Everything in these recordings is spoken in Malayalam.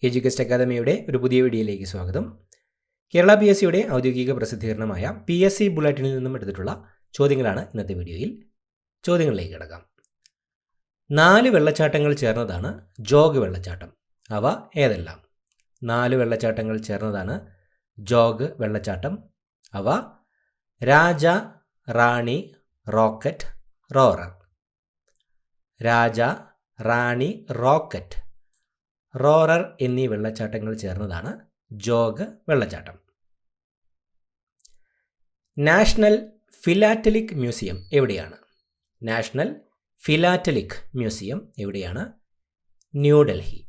എഡ്യൂക്കേസ്റ്റ് അക്കാദമിയുടെ ഒരു പുതിയ വീഡിയോയിലേക്ക് സ്വാഗതം. കേരള PSCയുടെ ഔദ്യോഗിക പ്രസിദ്ധീകരണമായ PSC ബുള്ളറ്റിനിൽ നിന്നും എടുത്തിട്ടുള്ള ചോദ്യങ്ങളാണ് ഇന്നത്തെ വീഡിയോയിൽ. ചോദ്യങ്ങളിലേക്ക് കിടക്കാം. 4 വെള്ളച്ചാട്ടങ്ങൾ ചേർന്നതാണ് ജോഗ് വെള്ളച്ചാട്ടം. അവ ഏതെല്ലാം? 4 വെള്ളച്ചാട്ടങ്ങൾ ചേർന്നതാണ് ജോഗ് വെള്ളച്ചാട്ടം. അവ രാജ, റാണി, റോക്കറ്റ്, റോറർ. രാജ, റാണി, റോക്കറ്റ്, റോറർ എന്നീ വെള്ളച്ചാട്ടങ്ങൾ ചേർന്നതാണ് ജോഗ് വെള്ളച്ചാട്ടം. നാഷണൽ ഫിലാറ്റലിക് മ്യൂസിയം എവിടെയാണ്? നാഷണൽ ഫിലാറ്റലിക് മ്യൂസിയം എവിടെയാണ്? ന്യൂഡൽഹി.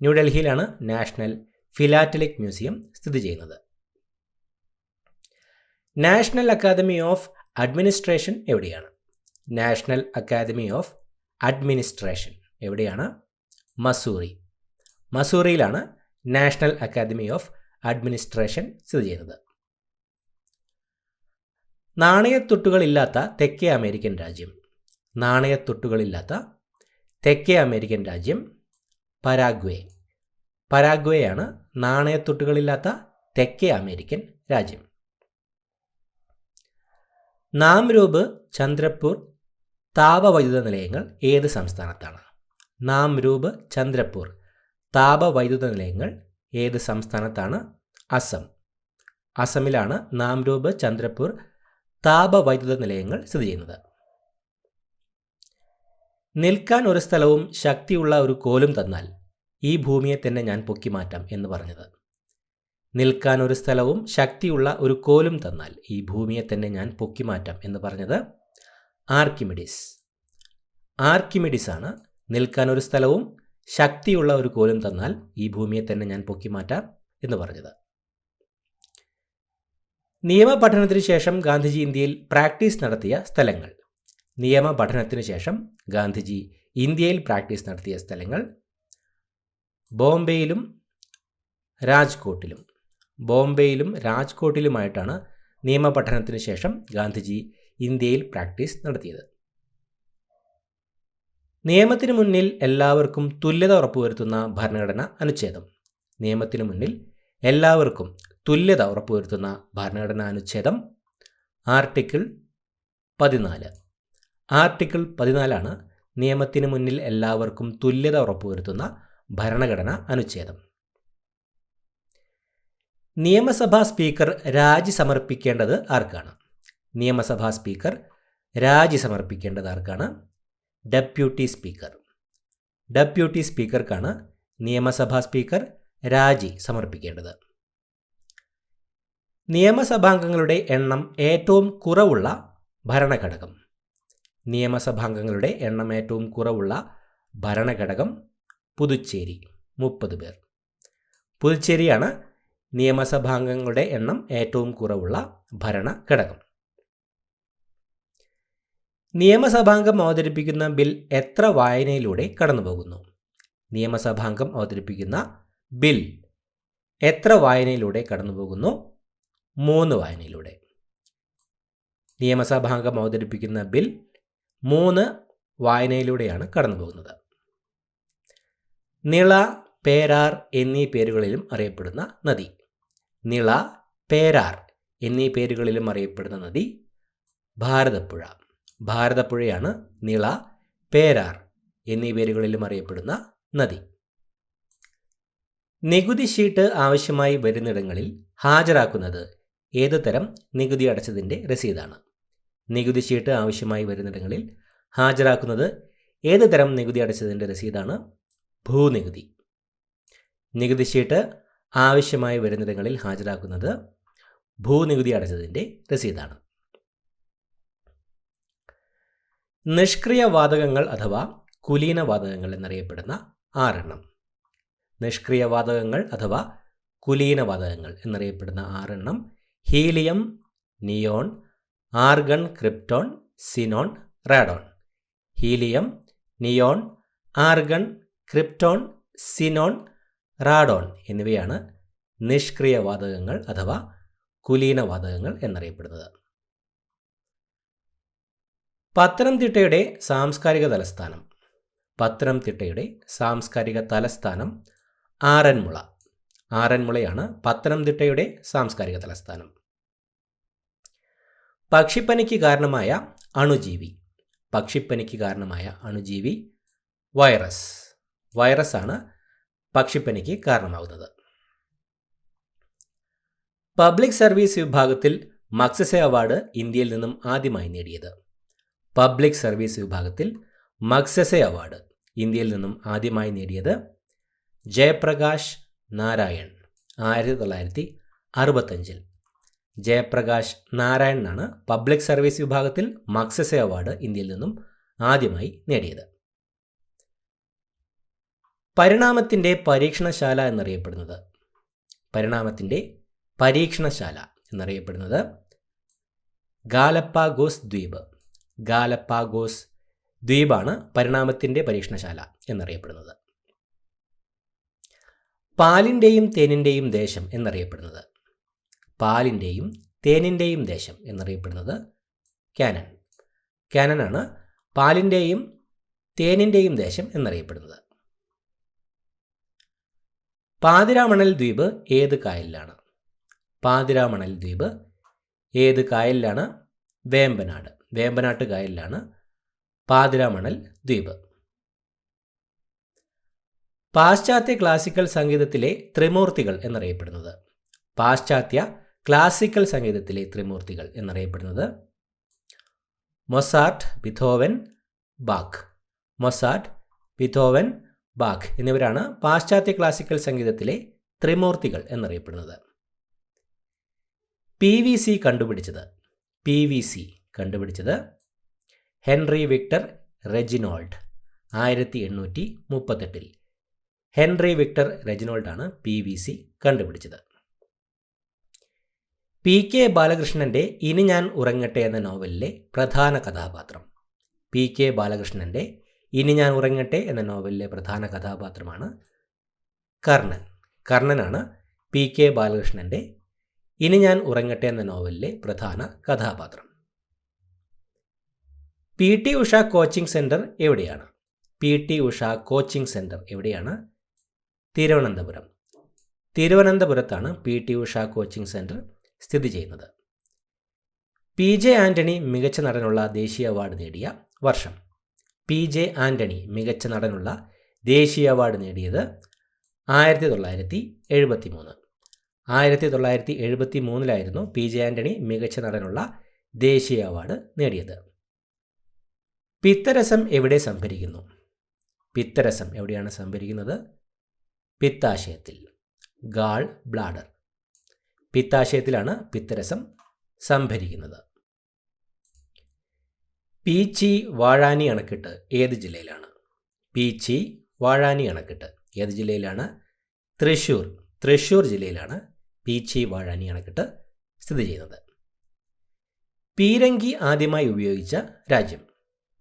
ന്യൂഡൽഹിയിലാണ് നാഷണൽ ഫിലാറ്റലിക് മ്യൂസിയം സ്ഥിതി ചെയ്യുന്നത്. നാഷണൽ അക്കാദമി ഓഫ് അഡ്മിനിസ്ട്രേഷൻ എവിടെയാണ്? നാഷണൽ അക്കാദമി ഓഫ് അഡ്മിനിസ്ട്രേഷൻ എവിടെയാണ്? മസൂറി. മസൂറിയിലാണ് നാഷണൽ അക്കാദമി ഓഫ് അഡ്മിനിസ്ട്രേഷൻ സ്ഥിതി ചെയ്യുന്നത്. നാണയത്തൊട്ടുകളില്ലാത്ത തെക്കേ അമേരിക്കൻ രാജ്യം. നാണയത്തൊട്ടുകളില്ലാത്ത തെക്കേ അമേരിക്കൻ രാജ്യം പരാഗ്വേ. പരാഗ്വേയാണ് നാണയത്തൊട്ടുകളില്ലാത്ത തെക്കേ അമേരിക്കൻ രാജ്യം. നാംരൂപ്, ചന്ദ്രപൂർ താപവൈദ്യുത നിലയങ്ങൾ ഏത് സംസ്ഥാനത്താണ്? നാംരൂപ്, ചന്ദ്രപൂർ താപവൈദ്യുത നിലയങ്ങൾ ഏത് സംസ്ഥാനത്താണ്? അസം. അസമിലാണ് നാംരൂപ്, ചന്ദ്രപൂർ താപവൈദ്യുത നിലയങ്ങൾ സ്ഥിതി ചെയ്യുന്നത്. നിൽക്കാൻ ഒരു സ്ഥലവും ശക്തിയുള്ള ഒരു കോലും തന്നാൽ ഈ ഭൂമിയെ തന്നെ ഞാൻ പൊക്കി മാറ്റാം എന്ന് പറഞ്ഞത്. നിൽക്കാൻ ഒരു സ്ഥലവും ശക്തിയുള്ള ഒരു കോലും തന്നാൽ ഈ ഭൂമിയെ തന്നെ ഞാൻ പൊക്കി മാറ്റാം എന്ന് പറഞ്ഞത് ആർക്കിമിഡിസ്. ആർക്കിമിഡിസ് ആണ് നിൽക്കാൻ ഒരു സ്ഥലവും ശക്തിയുള്ള ഒരു കോലും തന്നാൽ ഈ ഭൂമിയെ തന്നെ ഞാൻ പൊക്കി മാറ്റാം എന്ന് പറഞ്ഞത്. നിയമപഠനത്തിന് ശേഷം ഗാന്ധിജി ഇന്ത്യയിൽ പ്രാക്ടീസ് നടത്തിയ സ്ഥലങ്ങൾ. നിയമപഠനത്തിന് ശേഷം ഗാന്ധിജി ഇന്ത്യയിൽ പ്രാക്ടീസ് നടത്തിയ സ്ഥലങ്ങൾ ബോംബെയിലും രാജ്കോട്ടിലും. ബോംബെയിലും രാജ്കോട്ടിലുമായിട്ടാണ് നിയമപഠനത്തിന് ശേഷം ഗാന്ധിജി ഇന്ത്യയിൽ പ്രാക്ടീസ് നടത്തിയത്. നിയമത്തിനു മുന്നിൽ എല്ലാവർക്കും തുല്യത ഉറപ്പുവരുത്തുന്ന ഭരണഘടന അനുച്ഛേദം. നിയമത്തിനു മുന്നിൽ എല്ലാവർക്കും തുല്യത ഉറപ്പുവരുത്തുന്ന ഭരണഘടനാ അനുച്ഛേദം ആർട്ടിക്കിൾ 14. ആർട്ടിക്കിൾ 14 നിയമത്തിനു മുന്നിൽ എല്ലാവർക്കും തുല്യത ഉറപ്പുവരുത്തുന്ന ഭരണഘടനാ അനുച്ഛേദം. നിയമസഭാ സ്പീക്കർ രാജി സമർപ്പിക്കേണ്ടത് ആർക്കാണ്? നിയമസഭാ സ്പീക്കർ രാജി സമർപ്പിക്കേണ്ടത് ആർക്കാണ്? Deputy speaker. ഡെപ്യൂട്ടി സ്പീക്കർക്കാണ് നിയമസഭാ സ്പീക്കർ രാജി സമർപ്പിക്കേണ്ടത്. നിയമസഭാംഗങ്ങളുടെ എണ്ണം ഏറ്റവും കുറവുള്ള ഭരണഘടകം. നിയമസഭാംഗങ്ങളുടെ എണ്ണം ഏറ്റവും കുറവുള്ള ഭരണഘടകം പുതുച്ചേരി, 30 പേർ. പുതുച്ചേരിയാണ് നിയമസഭാംഗങ്ങളുടെ എണ്ണം ഏറ്റവും കുറവുള്ള ഭരണഘടകം. നിയമസഭാംഗം അവതരിപ്പിക്കുന്ന ബിൽ എത്ര വായനയിലൂടെ കടന്നുപോകുന്നു? നിയമസഭാംഗം അവതരിപ്പിക്കുന്ന ബിൽ എത്ര വായനയിലൂടെ കടന്നുപോകുന്നു? 3 വായനയിലൂടെ. നിയമസഭാംഗം അവതരിപ്പിക്കുന്ന ബിൽ 3 വായനയിലൂടെയാണ് കടന്നുപോകുന്നത്. നിള, പേരാർ എന്നീ പേരുകളിലും അറിയപ്പെടുന്ന നദി. നിള, പേരാർ എന്നീ പേരുകളിലും അറിയപ്പെടുന്ന നദി ഭാരതപ്പുഴ. ഭാരതപ്പുഴയാണ് നിള, പേരാർ എന്നീ പേരുകളിലും അറിയപ്പെടുന്ന നദി. നികുതി ഷീട്ട് ആവശ്യമായി വരുന്നിടങ്ങളിൽ ഹാജരാക്കുന്നത് ഏതു തരം നികുതി അടച്ചതിൻ്റെ രസീതാണ്? നികുതി ഷീട്ട് ആവശ്യമായി വരുന്നിടങ്ങളിൽ ഹാജരാക്കുന്നത് ഏതു തരം നികുതി അടച്ചതിൻ്റെ രസീതാണ്? ഭൂനികുതി. നികുതി ഷീട്ട് ആവശ്യമായി വരുന്നിടങ്ങളിൽ ഹാജരാക്കുന്നത് ഭൂനികുതി അടച്ചതിൻ്റെ രസീതാണ്. നിഷ്ക്രിയ വാതകങ്ങൾ അഥവാ കുലീന വാതകങ്ങൾ എന്നറിയപ്പെടുന്ന 6 നിഷ്ക്രിയ വാതകങ്ങൾ അഥവാ കുലീന വാതകങ്ങൾ എന്നറിയപ്പെടുന്ന 6 helium, neon, argon, krypton, xenon, radon. Helium, neon, argon, krypton, xenon, radon എന്നിവയാണ് നിഷ്ക്രിയ വാതകങ്ങൾ അഥവാ കുലീന വാതകങ്ങൾ എന്നറിയപ്പെടുന്നത്. പത്തനംതിട്ടയുടെ സാംസ്കാരിക തലസ്ഥാനം. പത്തനംതിട്ടയുടെ സാംസ്കാരിക തലസ്ഥാനം ആറന്മുള. ആറന്മുളയാണ് പത്തനംതിട്ടയുടെ സാംസ്കാരിക തലസ്ഥാനം. പക്ഷിപ്പനിക്ക് കാരണമായ അണുജീവി. പക്ഷിപ്പനിക്ക് കാരണമായ അണുജീവി വൈറസ്. വൈറസാണ് പക്ഷിപ്പനിക്ക് കാരണമാകുന്നത്. പബ്ലിക് സർവീസ് വിഭാഗത്തിൽ മഗ്സസെ അവാർഡ് ഇന്ത്യയിൽ നിന്നും ആദ്യമായി നേടിയത്. പബ്ലിക് സർവീസ് വിഭാഗത്തിൽ മഗ്സസെ അവാർഡ് ഇന്ത്യയിൽ നിന്നും ആദ്യമായി നേടിയത് ജയപ്രകാശ് നാരായൺ 1965. ജയപ്രകാശ് നാരായണനാണ് പബ്ലിക് സർവീസ് വിഭാഗത്തിൽ മഗ്സസെ അവാർഡ് ഇന്ത്യയിൽ നിന്നും ആദ്യമായി നേടിയത്. പരിണാമത്തിൻ്റെ പരീക്ഷണശാല എന്നറിയപ്പെടുന്നത്. പരിണാമത്തിൻ്റെ പരീക്ഷണശാല എന്നറിയപ്പെടുന്നത് ഗാലപ്പാഗോസ് ദ്വീപ്. ഗാലപ്പാഗോസ് ദ്വീപാണ് പരിണാമത്തിൻ്റെ പരീക്ഷണശാല എന്നറിയപ്പെടുന്നത്. പാലിൻ്റെയും തേനിൻ്റെയും ദേശം എന്നറിയപ്പെടുന്നത്. പാലിൻ്റെയും തേനിൻ്റെയും ദേശം എന്നറിയപ്പെടുന്നത് കാനൻ. കാനനാണ് പാലിൻ്റെയും തേനിൻ്റെയും ദേശം എന്നറിയപ്പെടുന്നത്. പാതിരാമണൽ ദ്വീപ് ഏത് കായലിലാണ്? പാതിരാമണൽ ദ്വീപ് ഏത് കായലിലാണ്? വേമ്പനാട്. വേമ്പനാട്ട് കായലിലാണ് പാതിരാമണൽ ദ്വീപ്. പാശ്ചാത്യ ക്ലാസിക്കൽ സംഗീതത്തിലെ ത്രിമൂർത്തികൾ എന്നറിയപ്പെടുന്നത്. പാശ്ചാത്യ ക്ലാസിക്കൽ സംഗീതത്തിലെ ത്രിമൂർത്തികൾ എന്നറിയപ്പെടുന്നത് Mozart, Beethoven, back. Mozart, Beethoven, back എന്നിവരാണ് പാശ്ചാത്യ ക്ലാസിക്കൽ സംഗീതത്തിലെ ത്രിമൂർത്തികൾ എന്നറിയപ്പെടുന്നത്. PVC കണ്ടുപിടിച്ചത്. PVC കണ്ടുപിടിച്ചത് Henri Victor Regnault 1838. Henri Victor റെജിനോൾഡാണ് PVC കണ്ടുപിടിച്ചത്. PK ബാലകൃഷ്ണൻ്റെ ഇനി ഞാൻ ഉറങ്ങട്ടെ എന്ന നോവലിലെ പ്രധാന കഥാപാത്രം. PK ബാലകൃഷ്ണൻ്റെ ഇനി ഞാൻ ഉറങ്ങട്ടെ എന്ന നോവലിലെ പ്രധാന കഥാപാത്രമാണ് കർണൻ. കർണനാണ് PK ബാലകൃഷ്ണൻ്റെ ഇനി ഞാൻ ഉറങ്ങട്ടെ എന്ന നോവലിലെ പ്രധാന കഥാപാത്രം. PT ഉഷ കോച്ചിങ് സെൻറ്റർ എവിടെയാണ്? PT ഉഷ കോച്ചിങ് സെൻറ്റർ എവിടെയാണ്? തിരുവനന്തപുരം. തിരുവനന്തപുരത്താണ് PT ഉഷ കോച്ചിങ് സെൻറ്റർ സ്ഥിതി ചെയ്യുന്നത്. PJ ആൻ്റണി മികച്ച നടനുള്ള ദേശീയ അവാർഡ് നേടിയ വർഷം. PJ ആൻ്റണി മികച്ച നടനുള്ള ദേശീയ അവാർഡ് നേടിയത് 1973. 1973 PJ ആൻ്റണി മികച്ച നടനുള്ള ദേശീയ അവാർഡ് നേടിയത്. പിത്തരസം എവിടെ സംഭരിക്കുന്നു? പിത്തരസം എവിടെയാണ് സംഭരിക്കുന്നത്? പിത്താശയത്തിൽ. Gall bladder. പിത്താശയത്തിലാണ് പിത്തരസം സംഭരിക്കുന്നത്. പീച്ചി വാഴാനി അണക്കെട്ട് ഏത് ജില്ലയിലാണ്? പീച്ചി വാഴാനി അണക്കെട്ട് ഏത് ജില്ലയിലാണ്? തൃശ്ശൂർ. തൃശ്ശൂർ ജില്ലയിലാണ് പീച്ചി വാഴാനി അണക്കെട്ട് സ്ഥിതി ചെയ്യുന്നത്. പീരങ്കി ആദ്യമായി ഉപയോഗിച്ച രാജ്യം.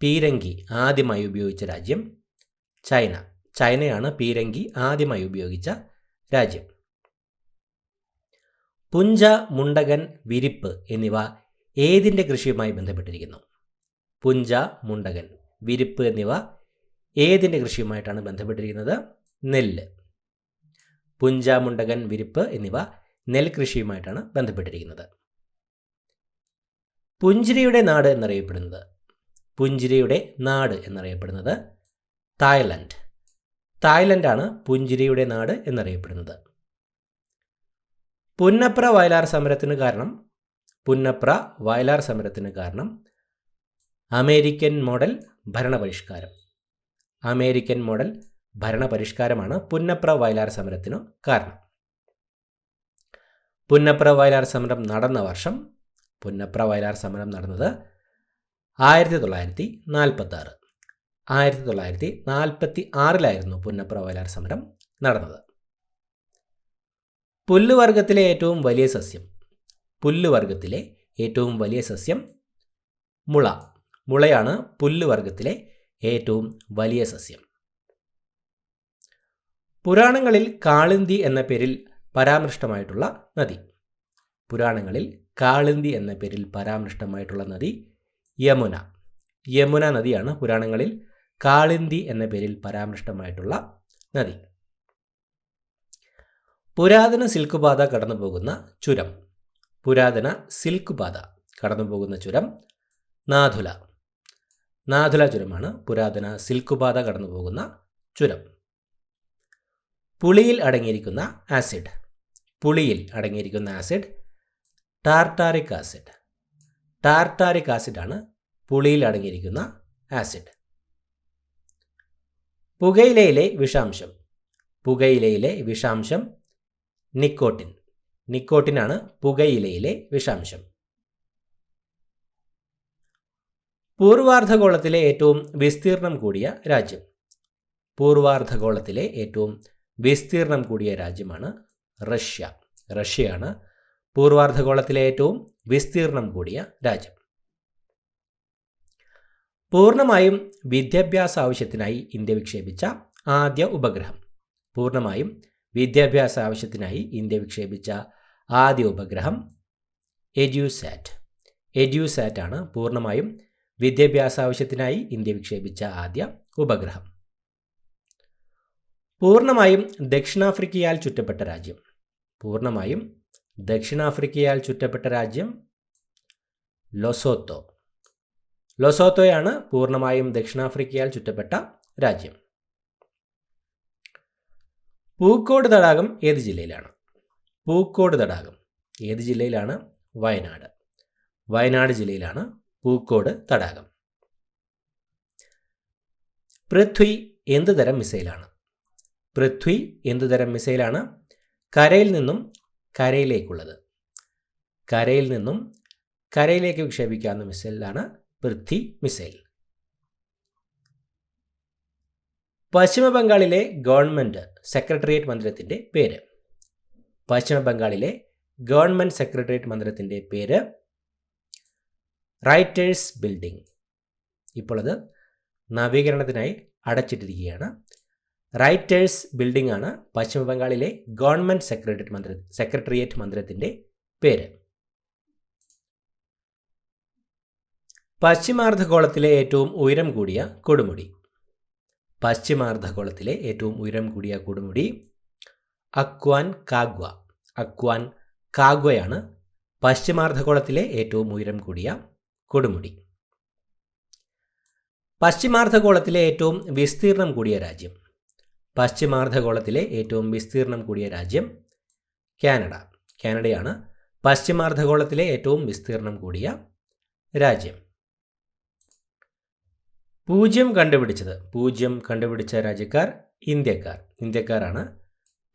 പീരങ്കി ആദ്യമായി ഉപയോഗിച്ച രാജ്യം ചൈന. ചൈനയാണ് പീരങ്കി ആദ്യമായി ഉപയോഗിച്ച രാജ്യം. പുഞ്ച, മുണ്ടകൻ, വിരിപ്പ് എന്നിവ ഏതിൻ്റെ കൃഷിയുമായി ബന്ധപ്പെട്ടിരിക്കുന്നു? പുഞ്ച, മുണ്ടകൻ, വിരിപ്പ് എന്നിവ ഏതിൻ്റെ കൃഷിയുമായിട്ടാണ് ബന്ധപ്പെട്ടിരിക്കുന്നത്? നെല്ല്. പുഞ്ച, മുണ്ടകൻ, വിരിപ്പ് എന്നിവ നെൽകൃഷിയുമായിട്ടാണ് ബന്ധപ്പെട്ടിരിക്കുന്നത്. പുഞ്ചിരിയുടെ നാട് എന്നറിയപ്പെടുന്നത്. പുഞ്ചിരിയുടെ നാട് എന്നറിയപ്പെടുന്നത് തായ്ലൻഡ്. തായ്ലൻഡാണ് പുഞ്ചിരിയുടെ നാട് എന്നറിയപ്പെടുന്നത്. പുന്നപ്ര വയലാർ സമരത്തിന് കാരണം. പുന്നപ്ര വയലാർ സമരത്തിന് കാരണം അമേരിക്കൻ മോഡൽ ഭരണപരിഷ്കാരം. അമേരിക്കൻ മോഡൽ ഭരണപരിഷ്കാരമാണ് പുന്നപ്ര വയലാർ സമരത്തിനു കാരണം. പുന്നപ്ര വയലാർ സമരം നടന്ന വർഷം. പുന്നപ്ര വയലാർ സമരം നടന്നത് 1946. 1946 പുന്നപ്ര വയലാർ സമരം നടന്നത്. പുല്ലുവർഗത്തിലെ ഏറ്റവും വലിയ സസ്യം. പുല്ലുവർഗത്തിലെ ഏറ്റവും വലിയ സസ്യം മുള. മുളയാണ് പുല്ലുവർഗത്തിലെ ഏറ്റവും വലിയ സസ്യം. പുരാണങ്ങളിൽ കാളിന്തി എന്ന പേരിൽ പരാമൃഷ്ടമായിട്ടുള്ള നദി. പുരാണങ്ങളിൽ കാളിന്തി എന്ന പേരിൽ പരാമൃഷ്ടമായിട്ടുള്ള നദി യമുന. യമുന നദിയാണ് പുരാണങ്ങളിൽ കാളിന്തി എന്ന പേരിൽ പരാമൃഷ്ടമായിട്ടുള്ള നദി. പുരാതന സിൽക്ക് പാത കടന്നു പോകുന്ന ചുരം. പുരാതന സിൽക്ക് പാത കടന്നു പോകുന്ന ചുരം നാഥുല. നാഥുല ചുരമാണ് പുരാതന സിൽക്ക് പാത കടന്നു പോകുന്ന ചുരം. പുളിയിൽ അടങ്ങിയിരിക്കുന്ന ആസിഡ്. പുളിയിൽ അടങ്ങിയിരിക്കുന്ന ആസിഡ് ടാർട്ടാറിക് ആസിഡ്. ടാർട്ടാറിക് ആസിഡാണ് പുളിയിൽ അടങ്ങിയിരിക്കുന്ന ആസിഡ്. പുകയിലയിലെ വിഷാംശം. പുകയിലയിലെ വിഷാംശം നിക്കോട്ടിൻ. നിക്കോട്ടിനാണ് പുകയിലയിലെ വിഷാംശം. പൂർവാർദ്ധഗോളത്തിലെ ഏറ്റവും വിസ്തീർണം കൂടിയ രാജ്യം. പൂർവാർദ്ധഗോളത്തിലെ ഏറ്റവും വിസ്തീർണം കൂടിയ രാജ്യമാണ് റഷ്യ. റഷ്യയാണ് പൂർവാർദ്ധഗോളത്തിലെ ഏറ്റവും വിസ്തീർണം കൂടിയ രാജ്യം. പൂർണ്ണമായും വിദ്യാഭ്യാസ ആവശ്യത്തിനായി ഇന്ത്യ വിക്ഷേപിച്ച ആദ്യ ഉപഗ്രഹം. പൂർണ്ണമായും വിദ്യാഭ്യാസ ആവശ്യത്തിനായി ഇന്ത്യ വിക്ഷേപിച്ച ആദ്യ ഉപഗ്രഹം എഡ്യൂസാറ്റ്. എഡ്യൂസാറ്റ് ആണ് പൂർണ്ണമായും വിദ്യാഭ്യാസ ആവശ്യത്തിനായി ഇന്ത്യ വിക്ഷേപിച്ച ആദ്യ ഉപഗ്രഹം. പൂർണ്ണമായും ദക്ഷിണാഫ്രിക്കയാൽ ചുറ്റപ്പെട്ട രാജ്യം. പൂർണ്ണമായും ദക്ഷിണാഫ്രിക്കയാൽ ചുറ്റപ്പെട്ട രാജ്യം ലൊസോത്തോ. ലൊസോത്തോയാണ് പൂർണ്ണമായും ദക്ഷിണാഫ്രിക്കയാൽ ചുറ്റപ്പെട്ട രാജ്യം. പൂക്കോട് തടാകം ഏത് ജില്ലയിലാണ്? പൂക്കോട് തടാകം ഏത് ജില്ലയിലാണ്? വയനാട്. വയനാട് ജില്ലയിലാണ് പൂക്കോട് തടാകം. പൃഥ്വി എന്ത് തരം മിസൈലാണ്? പൃഥ്വി എന്ത് തരം മിസൈലാണ്? കരയിൽ നിന്നും കരയിലേക്കുള്ളത്. കരയിൽ നിന്നും കരയിലേക്ക് വിക്ഷേപിക്കാവുന്ന മിസൈലാണ് പൃഥ്വി മിസൈൽ. പശ്ചിമ ബംഗാളിലെ ഗവൺമെൻറ് സെക്രട്ടേറിയറ്റ് മന്ദിരത്തിൻ്റെ പേര്. പശ്ചിമ ബംഗാളിലെ ഗവൺമെൻറ് സെക്രട്ടേറിയറ്റ് മന്ദിരത്തിൻ്റെ പേര് റൈറ്റേഴ്സ് ബിൽഡിംഗ്. ഇപ്പോൾ അത് നവീകരണത്തിനായി അടച്ചിട്ടിരിക്കുകയാണ്. റൈറ്റേഴ്സ് ബിൽഡിംഗ് ആണ് പശ്ചിമ ബംഗാളിലെ ഗവൺമെൻറ് സെക്രട്ടേറിയറ്റ് മന്ദിരത്തിൻ്റെ പേര്. പശ്ചിമാർദ്ധഗോളത്തിലെ ഏറ്റവും ഉയരം കൂടിയ കൊടുമുടി. പശ്ചിമാർദ്ധഗോളത്തിലെ ഏറ്റവും ഉയരം കൂടിയ കൊടുമുടി അക്വാൻ കാഗ്വ. അക്വാൻ കാഗ്വയാണ് പശ്ചിമാർദ്ധഗോളത്തിലെ ഏറ്റവും ഉയരം കൂടിയ കൊടുമുടി. പശ്ചിമാർദ്ധഗോളത്തിലെ ഏറ്റവും വിസ്തീർണം കൂടിയ രാജ്യം. പശ്ചിമാർദ്ധഗോളത്തിലെ ഏറ്റവും വിസ്തീർണം കൂടിയ രാജ്യം കാനഡ. കാനഡയാണ് പശ്ചിമാർദ്ധഗോളത്തിലെ ഏറ്റവും വിസ്തീർണം കൂടിയ രാജ്യം. പൂജ്യം കണ്ടുപിടിച്ചത്. പൂജ്യം കണ്ടുപിടിച്ച രാജ്യക്കാർ ഇന്ത്യക്കാർ. ഇന്ത്യക്കാരാണ്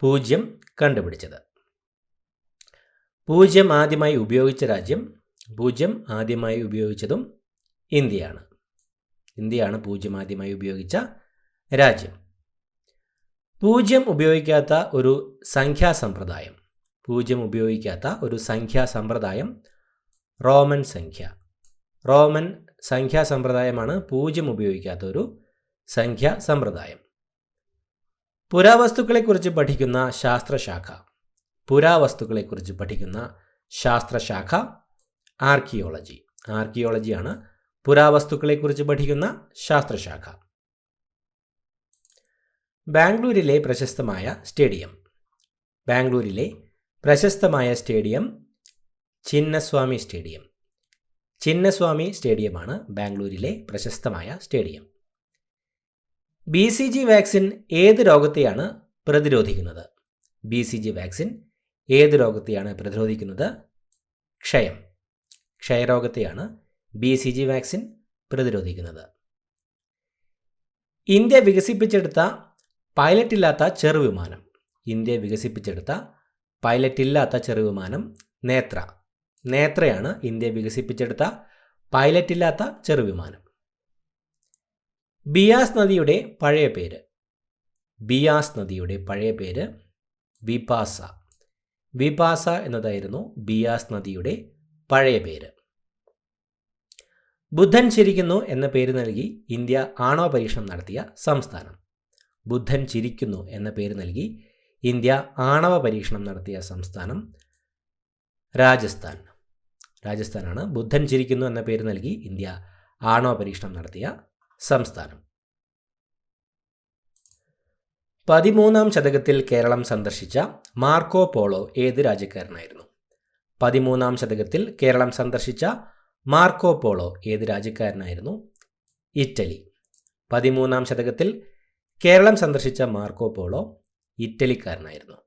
പൂജ്യം കണ്ടുപിടിച്ചത്. പൂജ്യം ആദ്യമായി ഉപയോഗിച്ച രാജ്യം. പൂജ്യം ആദ്യമായി ഉപയോഗിച്ചതും ഇന്ത്യയാണ്. ഇന്ത്യയാണ് പൂജ്യം ആദ്യമായി ഉപയോഗിച്ച രാജ്യം. പൂജ്യം ഉപയോഗിക്കാത്ത ഒരു സംഖ്യാസമ്പ്രദായം. പൂജ്യം ഉപയോഗിക്കാത്ത ഒരു സംഖ്യാസമ്പ്രദായം റോമൻ സംഖ്യ. റോമൻ സംഖ്യാസമ്പ്രദായമാണ് പൂജ്യം ഉപയോഗിക്കാത്ത ഒരു സംഖ്യാസമ്പ്രദായം. പുരാവസ്തുക്കളെക്കുറിച്ച് പഠിക്കുന്ന ശാസ്ത്രശാഖ. പുരാവസ്തുക്കളെക്കുറിച്ച് പഠിക്കുന്ന ശാസ്ത്രശാഖ ആർക്കിയോളജി. ആർക്കിയോളജിയാണ് പുരാവസ്തുക്കളെക്കുറിച്ച് പഠിക്കുന്ന ശാസ്ത്രശാഖ. ബാംഗ്ലൂരിലെ പ്രശസ്തമായ സ്റ്റേഡിയം. ബാംഗ്ലൂരിലെ പ്രശസ്തമായ സ്റ്റേഡിയം ചിന്നസ്വാമി സ്റ്റേഡിയം. ചിന്നസ്വാമി സ്റ്റേഡിയമാണ് ബാംഗ്ലൂരിലെ പ്രശസ്തമായ സ്റ്റേഡിയം. BCG വാക്സിൻ ഏത് രോഗത്തെയാണ് പ്രതിരോധിക്കുന്നത്? BCG വാക്സിൻ ഏത് രോഗത്തെയാണ് പ്രതിരോധിക്കുന്നത്? ക്ഷയം. ക്ഷയരോഗത്തെയാണ് BCG വാക്സിൻ പ്രതിരോധിക്കുന്നത്. ഇന്ത്യ വികസിപ്പിച്ചെടുത്ത പൈലറ്റില്ലാത്ത ചെറുവിമാനം. ഇന്ത്യ വികസിപ്പിച്ചെടുത്ത പൈലറ്റില്ലാത്ത ചെറുവിമാനം നേത്ര. നേത്രയാണ് ഇന്ത്യ വികസിപ്പിച്ചെടുത്ത പൈലറ്റില്ലാത്ത ചെറുവിമാനം. ബിയാസ് നദിയുടെ പഴയ പേര്. ബിയാസ് നദിയുടെ പഴയ പേര് വിപാസ. വിപാസ എന്നതായിരുന്നു ബിയാസ് നദിയുടെ പഴയ പേര്. ബുദ്ധൻ ചിരിക്കുന്നു എന്ന പേര് നൽകി ഇന്ത്യ ആണവ പരീക്ഷണം നടത്തിയ സംസ്ഥാനം. ബുദ്ധൻ ചിരിക്കുന്നു എന്ന പേര് നൽകി ഇന്ത്യ ആണവ പരീക്ഷണം നടത്തിയ സംസ്ഥാനം രാജസ്ഥാൻ. രാജസ്ഥാനാണ് ബുദ്ധൻ ചിരിക്കുന്നു എന്ന പേര് നൽകി ഇന്ത്യ ആണവ പരീക്ഷണം നടത്തിയ സംസ്ഥാനം. 13-ാം ശതകത്തിൽ കേരളം സന്ദർശിച്ച മാർക്കോ പോളോ ഏത് രാജ്യക്കാരനായിരുന്നു? 13-ാം ശതകത്തിൽ കേരളം സന്ദർശിച്ച മാർക്കോ പോളോ ഏത് രാജ്യക്കാരനായിരുന്നു? ഇറ്റലി. 13-ാം ശതകത്തിൽ കേരളം സന്ദർശിച്ച മാർക്കോ പോളോ ഇറ്റലിക്കാരനായിരുന്നു.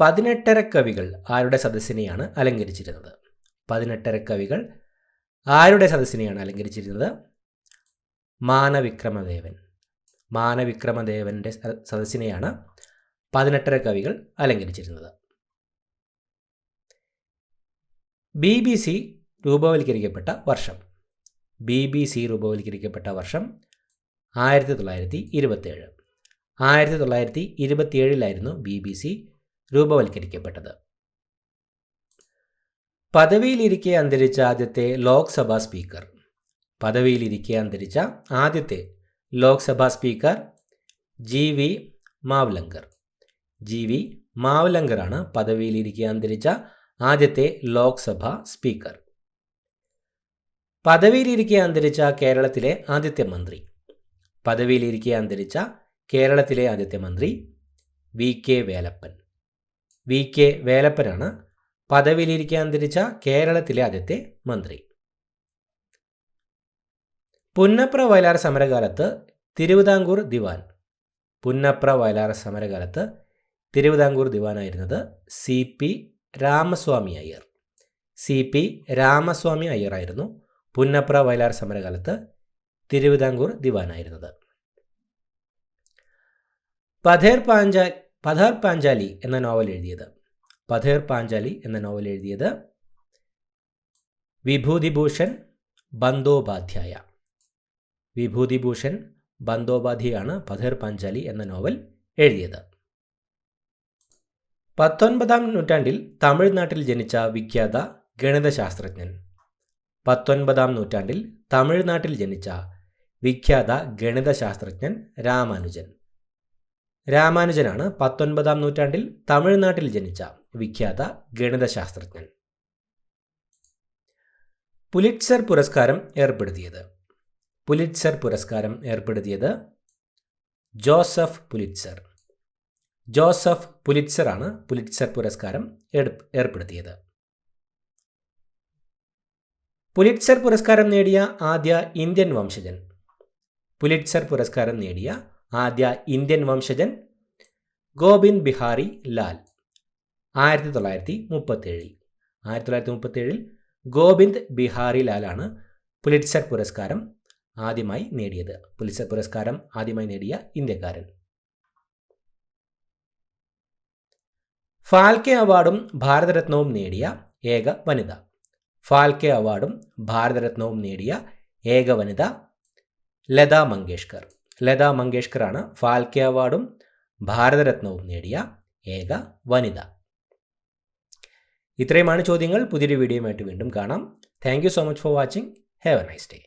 18 കവികൾ ആരുടെ സദസ്സിനെയാണ് അലങ്കരിച്ചിരുന്നത്? 18 കവികൾ ആരുടെ സദസ്സിനെയാണ് അലങ്കരിച്ചിരുന്നത്? മാനവിക്രമദേവൻ. മാനവിക്രമദേവൻ്റെ സദസ്സിനെയാണ് 18 കവികൾ അലങ്കരിച്ചിരുന്നത്. BBC രൂപവൽക്കരിക്കപ്പെട്ട വർഷം? BBC രൂപവൽക്കരിക്കപ്പെട്ട വർഷം 1927. 1927 BBC രൂപവൽക്കരിക്കപ്പെട്ടത്. പദവിയിലിരിക്കെ അന്തരിച്ച ആദ്യത്തെ ലോക്സഭാ സ്പീക്കർ? പദവിയിലിരിക്കെ അന്തരിച്ച ആദ്യത്തെ Lok Sabha speaker GV Mavalankar. GV മാവ്ലങ്കറാണ് പദവിയിലിരിക്കെ അന്തരിച്ച ആദ്യത്തെ ലോക്സഭാ സ്പീക്കർ. പദവിയിലിരിക്കെ അന്തരിച്ച കേരളത്തിലെ ആദ്യത്തെ മന്ത്രി? പദവിയിലിരിക്കെ അന്തരിച്ച കേരളത്തിലെ ആദ്യത്തെ മന്ത്രി VK വേലപ്പൻ. VK വേലപ്പനാണ് പദവിയിലിരിക്കെ അന്തരിച്ച കേരളത്തിലെ ആദ്യത്തെ മന്ത്രി. പുന്നപ്ര വയലാർ സമരകാലത്ത് തിരുവിതാംകൂർ ദിവാൻ? പുന്നപ്ര വയലാർ സമരകാലത്ത് തിരുവിതാംകൂർ ദിവാനായിരുന്നത് CP രാമസ്വാമി അയ്യർ. CP രാമസ്വാമി അയ്യറായിരുന്നു പുന്നപ്ര വയലാർ സമരകാലത്ത് തിരുവിതാംകൂർ ദിവാനായിരുന്നത്. പഥേർ പാഞ്ചാലി എന്ന നോവൽ എഴുതിയത്? പഥേർ പാഞ്ചാലി എന്ന നോവൽ എഴുതിയത് വിഭൂതിഭൂഷൺ ബന്ദോപാധ്യായ. വിഭൂതിഭൂഷൺ ബന്ദോപാധ്യായാണ് പഥേർ പാഞ്ചാലി എന്ന നോവൽ എഴുതിയത്. 19-ാം നൂറ്റാണ്ടിൽ തമിഴ്നാട്ടിൽ ജനിച്ച വിഖ്യാത ഗണിതശാസ്ത്രജ്ഞൻ? 19-ാം നൂറ്റാണ്ടിൽ തമിഴ്നാട്ടിൽ ജനിച്ച വിഖ്യാത ഗണിതശാസ്ത്രജ്ഞൻ രാമാനുജൻ. രാമാനുജനാണ് 19-ാം നൂറ്റാണ്ടിൽ തമിഴ്നാട്ടിൽ ജനിച്ച വിഖ്യാത ഗണിതശാസ്ത്രജ്ഞൻ. പുലിറ്റ്സർ പുരസ്കാരം ഏർപ്പെടുത്തിയത്? പുലിറ്റ്സർ പുരസ്കാരം ഏർപ്പെടുത്തിയത് ജോസഫ് പുലിറ്റ്സർ. ജോസഫ് പുലിറ്റ്സറാണ് പുലിറ്റ്സർ പുരസ്കാരം ഏർപ്പെടുത്തിയത്. പുലിറ്റ്സർ പുരസ്കാരം നേടിയ ആദ്യ ഇന്ത്യൻ വംശജൻ? പുലിറ്റ്സർ പുരസ്കാരം നേടിയ ആദ്യ ഇന്ത്യൻ വംശജൻ ഗോവിന്ദ് ബിഹാരി ലാൽ. 1937. 1937 ഗോവിന്ദ് ബിഹാരി ലാലാണ് പുലിറ്റ്സർ പുരസ്കാരം ആദ്യമായി നേടിയത്. പുലിറ്റ്സർ പുരസ്കാരം ആദ്യമായി നേടിയ ഇന്ത്യക്കാരൻ. ഫാൽക്കെ അവാർഡും ഭാരതരത്നവും നേടിയ ഏക വനിത? ഫാൽക്കെ അവാർഡും ഭാരതരത്നവും നേടിയ ഏക വനിത ലതാ മങ്കേഷ്കർ. ലതാ മങ്കേഷ്കറാണ് ഫാൽക്കെ അവാർഡും ഭാരതരത്നവും നേടിയ ഏക വനിത. ഇത്രയുമാണ് ചോദ്യങ്ങൾ. പുതിയൊരു വീഡിയോയുമായിട്ട് വീണ്ടും കാണാം. Thank you so much for watching. Have A nice day.